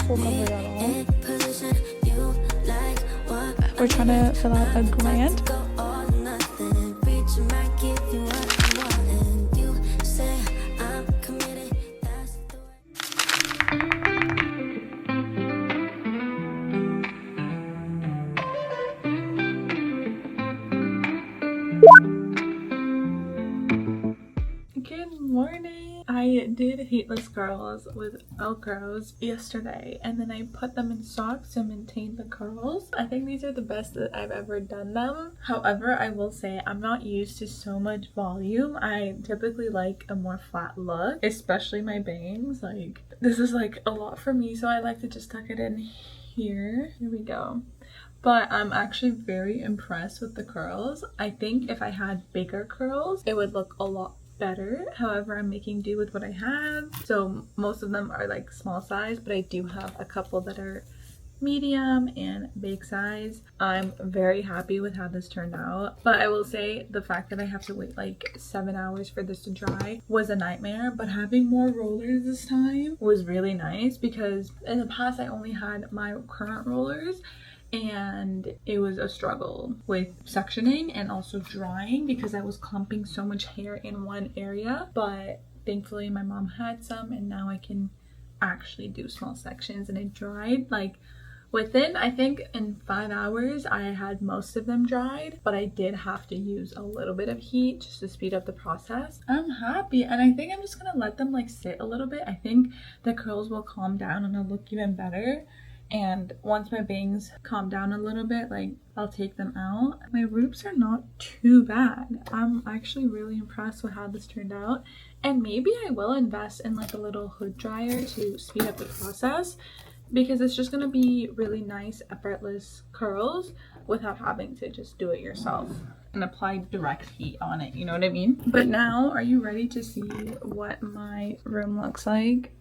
full coverage at all. We're trying to fill out a grant. Good morning. I did heatless curls with velcros yesterday, and then I put them in socks to maintain the curls. I think these are the best that I've ever done them. However, I will say I'm not used to so much volume. I typically like a more flat look, especially my bangs. Like, this is like a lot for me, so I like to just tuck it in here. Here we go. But I'm actually very impressed with the curls. I think if I had bigger curls, it would look a lot better. However, I'm making do with what I have. So most of them are like small size, but I do have a couple that are medium and big size. I'm very happy with how this turned out, but I will say the fact that I have to wait like 7 hours for this to dry was a nightmare. But having more rollers this time was really nice, because in the past I only had my current rollers and it was a struggle with suctioning and also drying because I was clumping so much hair in one area. But thankfully my mom had some, and now I can actually do small sections, and it dried like within, I think in 5 hours I had most of them dried, but I did have to use a little bit of heat just to speed up the process. I'm happy, and I think I'm just gonna let them like sit a little bit. I think the curls will calm down and it'll look even better. And once my bangs calm down a little bit, like, I'll take them out. My roots are not too bad. I'm actually really impressed with how this turned out. And maybe I will invest in like a little hood dryer to speed up the process, because it's just gonna be really nice, effortless curls without having to just do it yourself and apply direct heat on it, you know what I mean? But now, are you ready to see what my room looks like?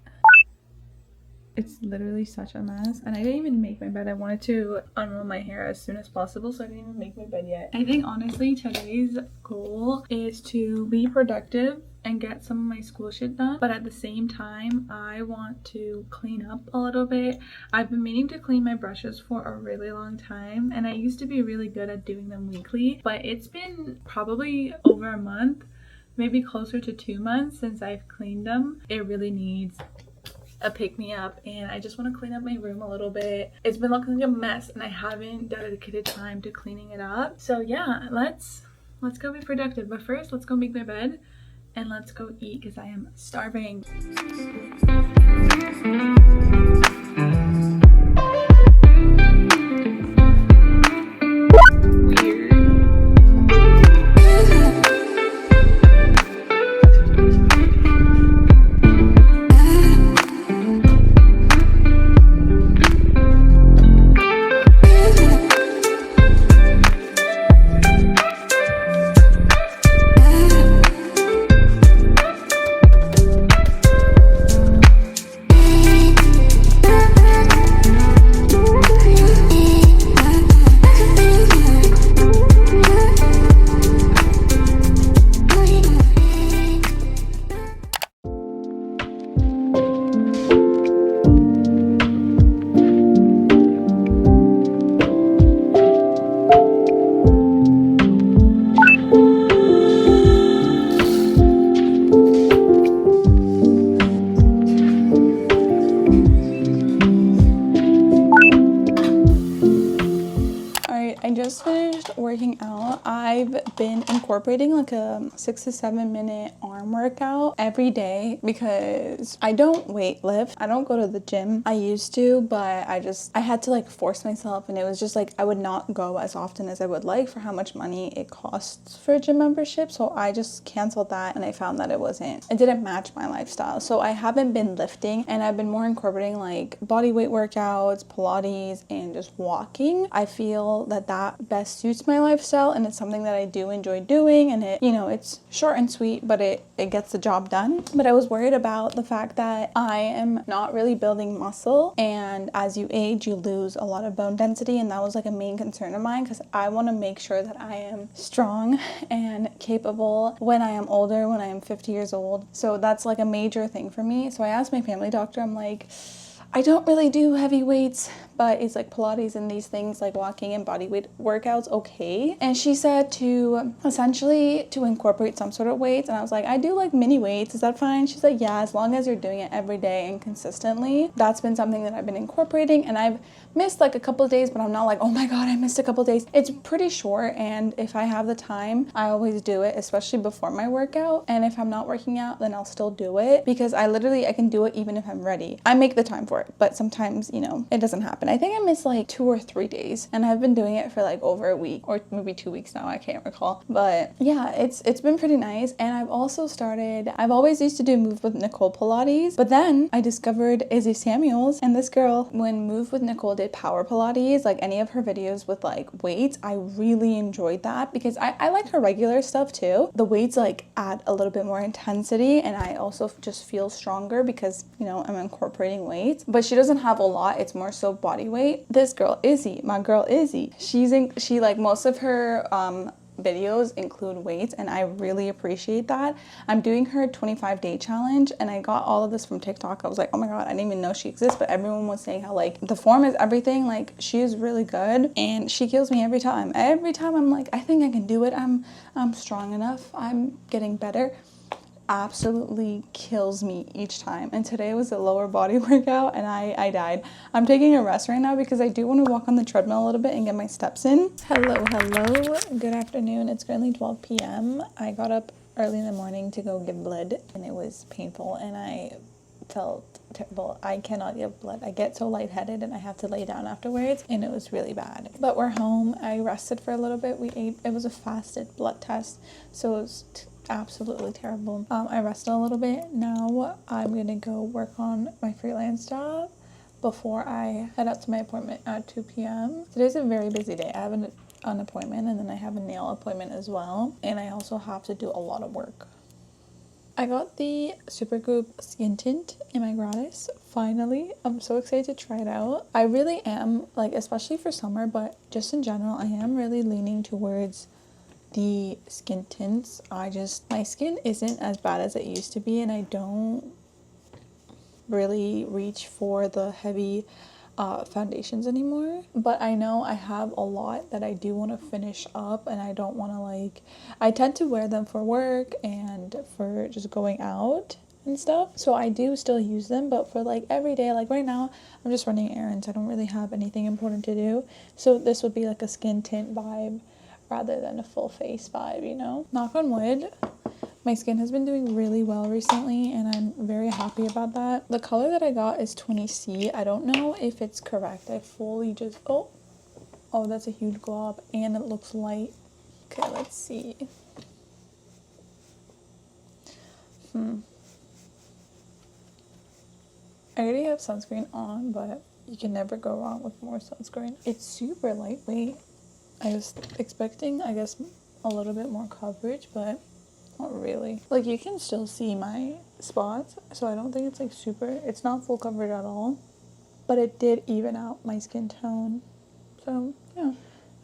It's literally such a mess, and I didn't even make my bed. I wanted to unroll my hair as soon as possible, so I didn't even make my bed yet. I think honestly today's goal is to be productive and get some of my school shit done, but at the same time I want to clean up a little bit. I've been meaning to clean my brushes for a really long time, and I used to be really good at doing them weekly, but it's been probably over a month, maybe closer to 2 months since I've cleaned them. It really needs a pick-me-up, and I just want to clean up my room a little bit. It's been looking like a mess, and I haven't dedicated time to cleaning it up. So yeah, let's go be productive. But first, let's go make my bed and let's go eat, because I am starving. I just finished working out. I've been incorporating like a 6 to 7 minute arm workout every day because I don't weight lift. I don't go to the gym. I used to, but I had to like force myself, and it was just like I would not go as often as I would like for how much money it costs for a gym membership. So I just canceled that, and I found that it didn't match my lifestyle. So I haven't been lifting, and I've been more incorporating like body weight workouts, Pilates, and just walking. I feel that best suits my lifestyle, and it's something that I do enjoy doing, and it's short and sweet, but it gets the job done. But I was worried about the fact that I am not really building muscle, and as you age you lose a lot of bone density, and that was like a main concern of mine, because I want to make sure that I am strong and capable when I am older, when I am 50 years old. So that's like a major thing for me. So I asked my family doctor, I'm like, I don't really do heavy weights, but it's like Pilates and these things like walking and body weight workouts okay. And she said to essentially to incorporate some sort of weights, and I was like, I do like mini weights, is that fine? She's like, yeah, as long as you're doing it every day and consistently. That's been something that I've been incorporating, and I've missed like a couple of days, but I'm not like, oh my god, I missed a couple of days. It's pretty short, and if I have the time, I always do it, especially before my workout. And if I'm not working out, then I'll still do it, because I can do it even if I'm ready. I make the time for it, but sometimes, you know, it doesn't happen. I think I missed like 2 or 3 days, and I've been doing it for like over a week or maybe 2 weeks now, I can't recall. But yeah, it's been pretty nice. And I've also started, I've always used to do Move with Nicole Pilates, but then I discovered Izzy Samuels, and this girl, when Move with Nicole did power Pilates, like any of her videos with like weights, I really enjoyed that, because I like her regular stuff too. The weights like add a little bit more intensity, and I also just feel stronger because, you know, I'm incorporating weights. But she doesn't have a lot, it's more so body weight. This girl Izzy, my girl Izzy, she like most of her videos include weights, and I really appreciate that. I'm doing her 25-day challenge, and I got all of this from TikTok. I was like, oh my god, I didn't even know she exists, but everyone was saying how like the form is everything. Like, she is really good, and she kills me every time. Every time I'm like, I think I can do it, I'm strong enough, I'm getting better. Absolutely kills me each time. And today was a lower body workout, and I died. I'm taking a rest right now because I do want to walk on the treadmill a little bit and get my steps in. Hello, good afternoon. It's currently 12 p.m. I got up early in the morning to go give blood, and it was painful, and I felt terrible. I cannot give blood. I get so lightheaded, and I have to lay down afterwards, and it was really bad. But we're home. I rested for a little bit. We ate. It was a fasted blood test, so it was absolutely terrible. I rested a little bit. Now I'm gonna go work on my freelance job before I head out to my appointment at 2 p.m. Today's a very busy day. I have an appointment, and then I have a nail appointment as well, and I also have to do a lot of work. I got the Supergoop skin tint in my gratis, finally. I'm so excited to try it out. I really am, like, especially for summer, but just in general, I am really leaning towards the skin tints. My skin isn't as bad as it used to be, and I don't really reach for the heavy foundations anymore. But I know I have a lot that I do want to finish up, and I don't want to, like, I tend to wear them for work and for just going out and stuff, so I do still use them. But for like every day, like right now I'm just running errands, I don't really have anything important to do, so this would be like a skin tint vibe rather than a full face vibe, you know? Knock on wood, my skin has been doing really well recently, and I'm very happy about that. The color that I got is 20C. I don't know if it's correct. I fully just, oh, that's a huge glob, and it looks light. Okay, let's see. I already have sunscreen on, but you can never go wrong with more sunscreen. It's super lightweight. I was expecting, I guess, a little bit more coverage, but not really. Like, you can still see my spots, so I don't think it's like super, it's not full coverage at all, but it did even out my skin tone. So yeah,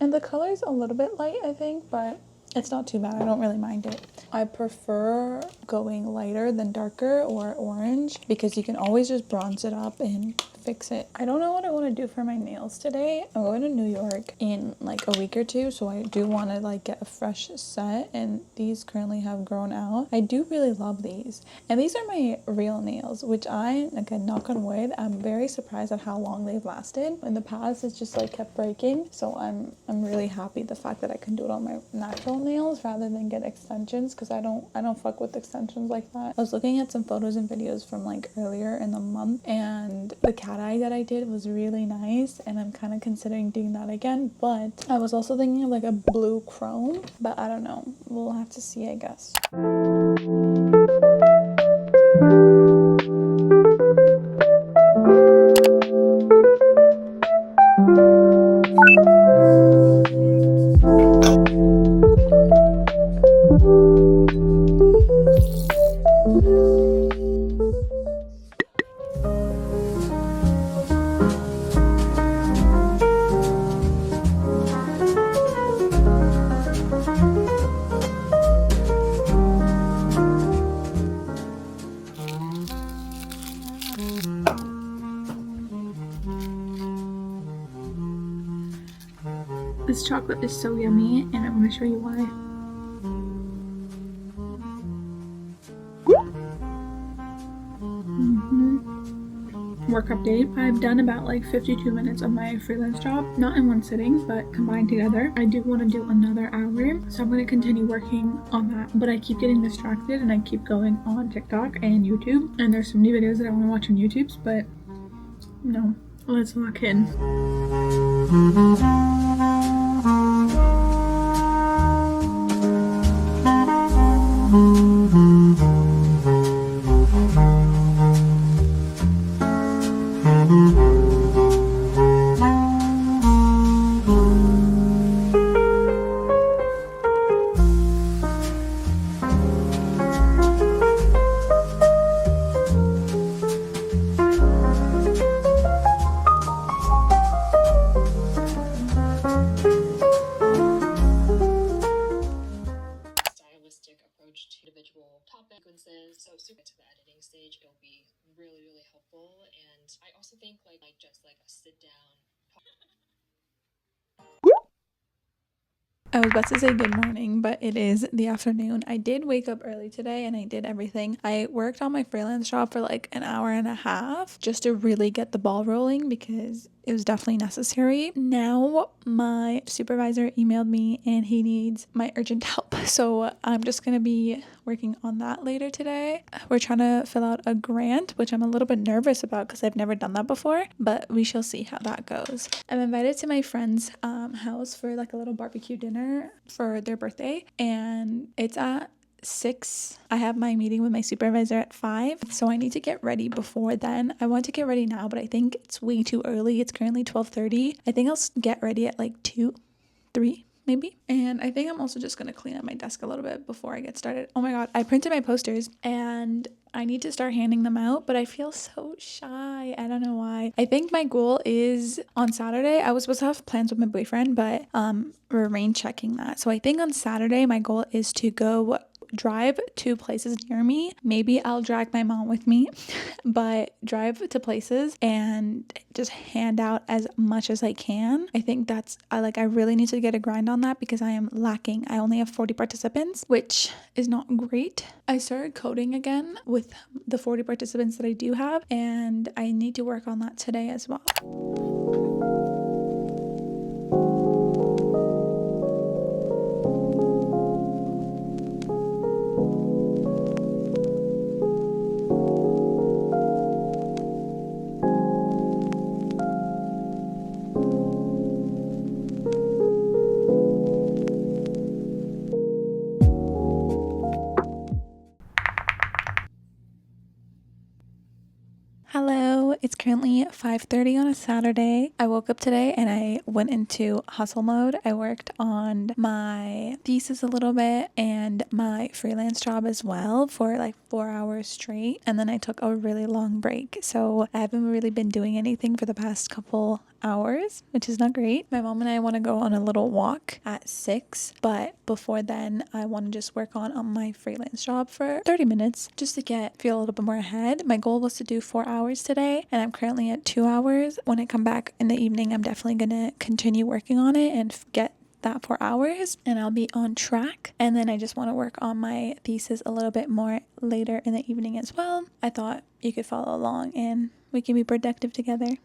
and the color is a little bit light, I think, but it's not too bad. I don't really mind it. I prefer going lighter than darker or orange, because you can always just bronze it up and fix it. I don't know what I want to do for my nails today. I'm going to New York in like a week or two, so I do want to like get a fresh set, and these currently have grown out. I do really love these, and these are my real nails, which I, again, knock on wood, I'm very surprised at how long they've lasted. In the past, it's just like kept breaking, so I'm really happy the fact that I can do it on my natural nails rather than get extensions, because I don't fuck with extensions like that. I was looking at some photos and videos from like earlier in the month, and the cat eye that I did was really nice, and I'm kind of considering doing that again. But I was also thinking of like a blue chrome, but I don't know, we'll have to see, I guess. This chocolate is so yummy, and I'm going to show you why. Work update. I've done about like 52 minutes of my freelance job, not in one sitting, but combined together. I do want to do another hour, so I'm going to continue working on that, but I keep getting distracted and I keep going on TikTok and YouTube, and there's some new videos that I want to watch on YouTube, but no, let's lock in. Individual topic sequences, so super to the editing stage, it'll be really helpful. And I also think like just like a sit down. I was about to say good morning, but it is the afternoon. I did wake up early today and I did everything. I worked on my freelance job for like an hour and a half just to really get the ball rolling because it was definitely necessary. Now my supervisor emailed me and he needs my urgent help. So I'm just going to be working on that later today. We're trying to fill out a grant, which I'm a little bit nervous about because I've never done that before, but we shall see how that goes. I'm invited to my friend's house for like a little barbecue dinner for their birthday, and it's at 6. I have my meeting with my supervisor at 5, so I need to get ready before then. I want to get ready now, but I think it's way too early. It's currently 12:30. I think I'll get ready at like 2, 3 maybe. And I think I'm also just gonna clean up my desk a little bit before I get started. Oh my god, I printed my posters and I need to start handing them out, but I feel so shy. I don't know why. I think my goal is on Saturday. I was supposed to have plans with my boyfriend, but we're rain checking that. So I think on Saturday my goal is to go drive to places near me. Maybe I'll drag my mom with me, but drive to places and just hand out as much as I can. I think I really need to get a grind on that because I am lacking. I only have 40 participants, which is not great. I started coding again with the 40 participants that I do have, and I need to work on that today as well. Hello, it's currently 5:30 on a Saturday. I woke up today and I went into hustle mode. I worked on my thesis a little bit and my freelance job as well for like 4 hours straight. And then I took a really long break. So I haven't really been doing anything for the past couple hours, which is not great. My mom and I want to go on a little walk at 6, but before then I want to just work on my freelance job for 30 minutes just to feel a little bit more ahead. My goal was to do 4 hours today and I'm currently at 2 hours. When I come back in the evening, I'm definitely going to continue working on it and get that 4 hours and I'll be on track. And then I just want to work on my thesis a little bit more later in the evening as well. I thought you could follow along and we can be productive together.